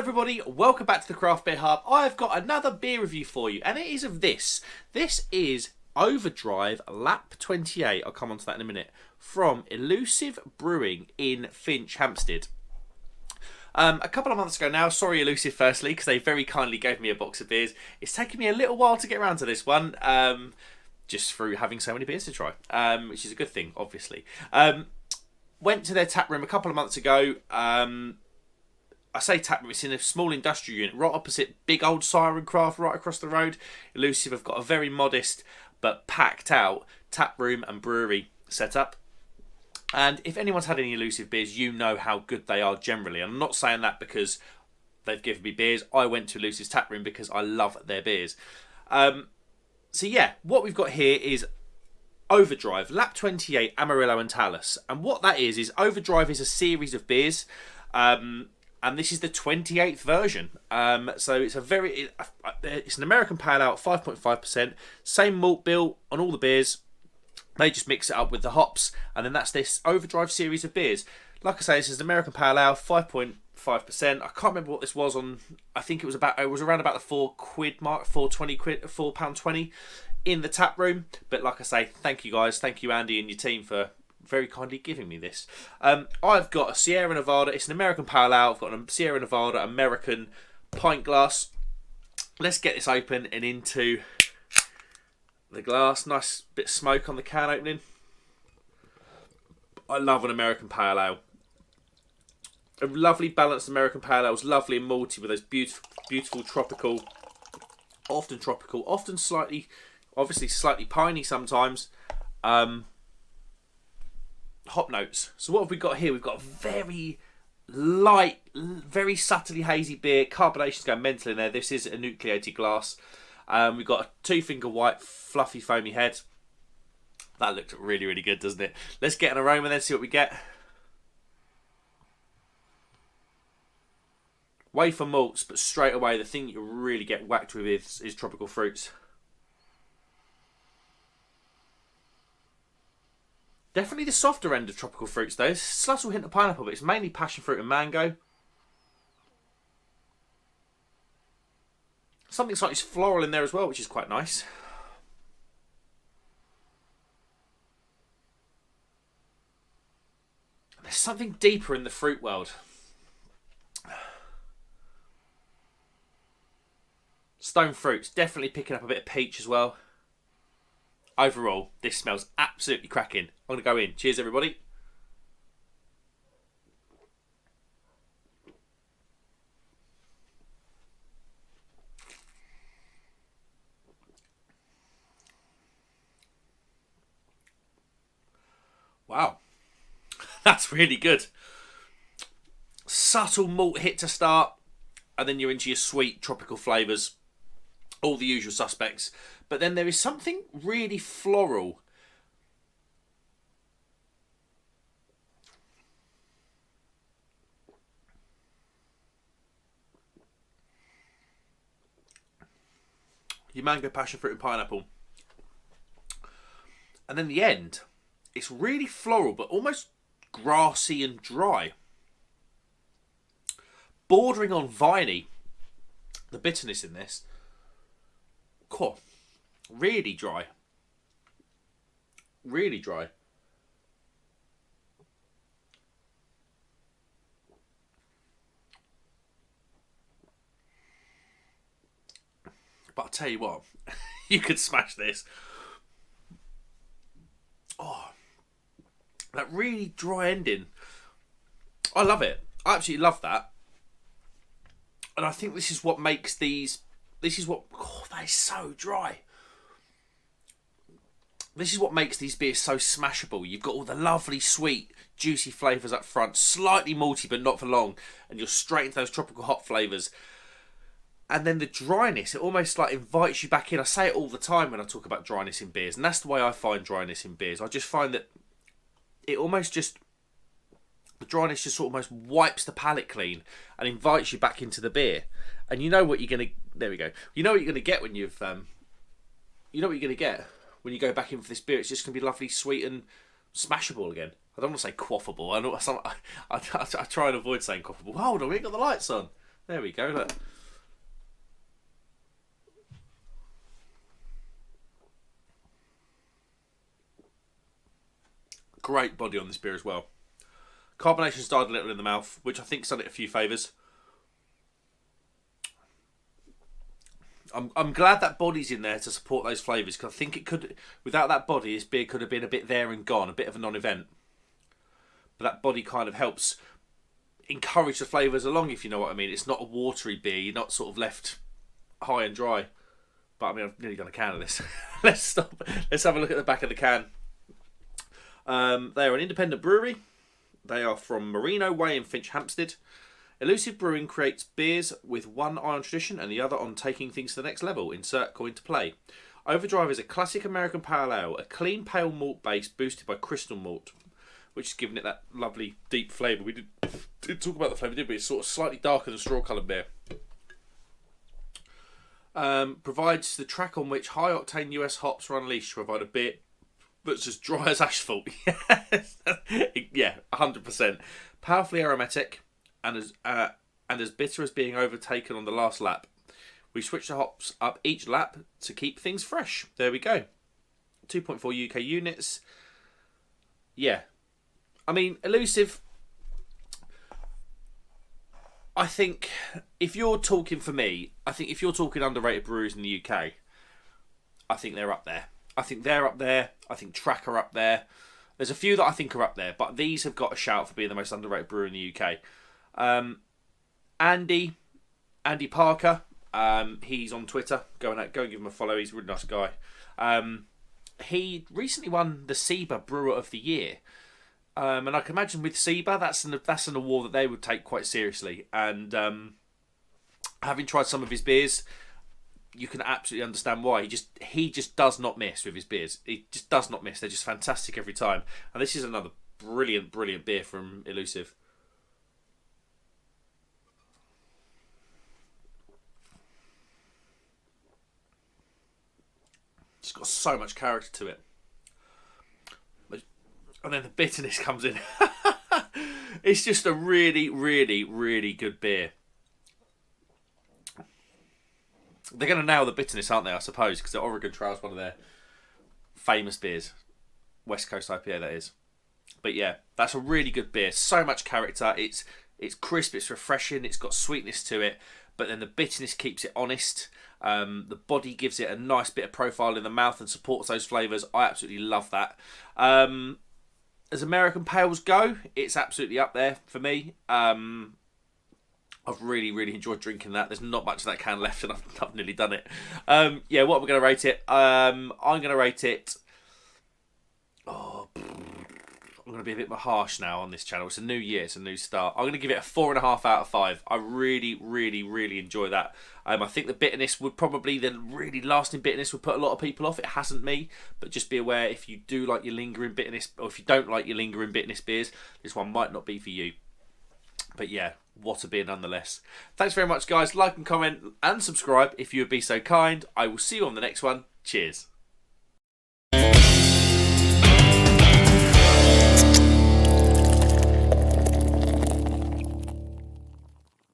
everybody, welcome back to the Craft Beer Hub. I've got another beer review for you, and it is of this. This is Overdrive Lap 28, I'll come on to that in a minute, from Elusive Brewing in Finch, Hampstead. A couple of months ago now, sorry Elusive firstly, because they very kindly gave me a box of beers. It's taken me a little while to get around to this one, just through having so many beers to try, which is a good thing, obviously. Went to their tap room a couple of months ago. I say tap room, it's in a small industrial unit right opposite big old Siren Craft right across the road. Elusive have got a very modest but packed out tap room and brewery setup. And if anyone's had any Elusive beers, you know how good they are generally. And I'm not saying that because they've given me beers. I went to Elusive's tap room because I love their beers. So yeah, what we've got here is Overdrive, Lap 28, Amarillo and Talus. And what that is Overdrive is a series of beers. And this is the 28th version. So it's it's an American Pale Ale, 5.5%. Same malt bill on all the beers. They just mix it up with the hops, and then that's this Overdrive series of beers. Like I say, this is an American Pale Ale, 5.5%. I can't remember what this was on. I think it was around about the £4 mark, £4.20 in the tap room. But like I say, thank you guys, thank you Andy and your team for very kindly giving me this. I've got a Sierra Nevada. It's an American Pale Ale. I've got a Sierra Nevada American pint glass. Let's get this open and into the glass. Nice bit of smoke on the can opening. I love an American Pale Ale. A lovely balanced American Pale Ale. It's lovely and malty with those beautiful tropical, often slightly, obviously slightly piney sometimes. Hop notes. So what have we got here? We've got a very light, very subtly hazy beer. Carbonation's going mental in there. This is a nucleated glass. We've got a 2-finger white, fluffy, foamy head. That looked really, really good, doesn't it? Let's get an aroma then, see what we get. Wafer malts, but straight away the thing you really get whacked with is tropical fruits. Definitely the softer end of tropical fruits though. It's a subtle hint of pineapple, but it's mainly passion fruit and mango. Something slightly floral in there as well, which is quite nice. There's something deeper in the fruit world. Stone fruits, definitely picking up a bit of peach as well. Overall, this smells absolutely cracking. I'm going to go in. Cheers, everybody. Wow. That's really good. Subtle malt hit to start, and then you're into your sweet tropical flavours. All the usual suspects. But then there is something really floral. Your mango, passion fruit and pineapple. And then the end, it's really floral but almost grassy and dry. Bordering on viney. The bitterness in this. Cool. Really dry. Really dry. But I'll tell you what, you could smash this. Oh, that really dry ending. I love it. I absolutely love that. And I think this is what makes these... Oh, that is so dry. This is what makes these beers so smashable. You've got all the lovely, sweet, juicy flavours up front. Slightly malty, but not for long. And you're straight into those tropical hop flavours. And then the dryness, it almost like invites you back in. I say it all the time when I talk about dryness in beers. And that's the way I find dryness in beers. I just find that it almost just... The dryness just almost wipes the palate clean and invites you back into the beer. And you know what you're going to... There we go. You know what you're going to get when you've... You know what you're going to get when you go back in for this beer. It's just going to be lovely, sweet and smashable again. I don't want to say quaffable. I try and avoid saying quaffable. Hold on, we ain't got the lights on. There we go, look. Great body on this beer as well. Carbonation died a little in the mouth, which I think's done it a few favours. I'm glad that body's in there to support those flavours, because I think it could, without that body, this beer could have been a bit there and gone, a bit of a non-event. But that body kind of helps encourage the flavours along, if you know what I mean. It's not a watery beer. You're not sort of left high and dry. But I mean, I've nearly done a can of this. Let's stop. Let's have a look at the back of the can. They are an independent brewery. They are from Merino Way in Finch Hampstead. Elusive Brewing creates beers with one eye on tradition and the other on taking things to the next level. Insert coin to play. Overdrive is a classic American pale ale, a clean pale malt base boosted by crystal malt, which is giving it that lovely deep flavour. We did talk about the flavour, didn't we? It's sort of slightly darker than straw coloured beer. Provides the track on which high octane US hops are unleashed to provide a beer that's as dry as asphalt. Yeah, 100%. Powerfully aromatic and as bitter as being overtaken on the last lap. We switch the hops up each lap to keep things fresh. There we go. 2.4 UK units. Yeah. I mean, Elusive, I think if you're talking for me, I think if you're talking underrated breweries in the UK, I think they're up there. I think they're up there. I think Track are up there. There's a few that I think are up there, but these have got a shout for being the most underrated brewer in the UK. Andy Parker, he's on Twitter. Go and give him a follow. He's a really nice guy. He recently won the SEBA Brewer of the Year. And I can imagine with SEBA, that's an award that they would take quite seriously. And having tried some of his beers, you can absolutely understand why. He just does not miss with his beers. He just does not miss. They're just fantastic every time. And this is another brilliant beer from Elusive. It's got so much character to it. And then the bitterness comes in. It's just a really good beer. They're going to nail the bitterness, aren't they, I suppose, because the Oregon Trail is one of their famous beers. West Coast IPA, that is. But yeah, that's a really good beer. So much character. It's crisp, it's refreshing, it's got sweetness to it, but then the bitterness keeps it honest. The body gives it a nice bit of profile in the mouth and supports those flavours. I absolutely love that. As American Pales go, it's absolutely up there for me. I've really enjoyed drinking that. There's not much of that can left, and I've nearly done it. Yeah, what we're going to rate it? I'm going to rate it. I'm going to be a bit more harsh now on this channel. It's a new year, it's a new start. I'm going to give it a 4.5 out of 5. I really enjoy that. I think the bitterness the really lasting bitterness would put a lot of people off. It hasn't me, but just be aware if you do like your lingering bitterness, or if you don't like your lingering bitterness beers, this one might not be for you. But yeah, what a beer nonetheless. Thanks very much, guys. Like and comment and subscribe if you would be so kind. I will see you on the next one. Cheers.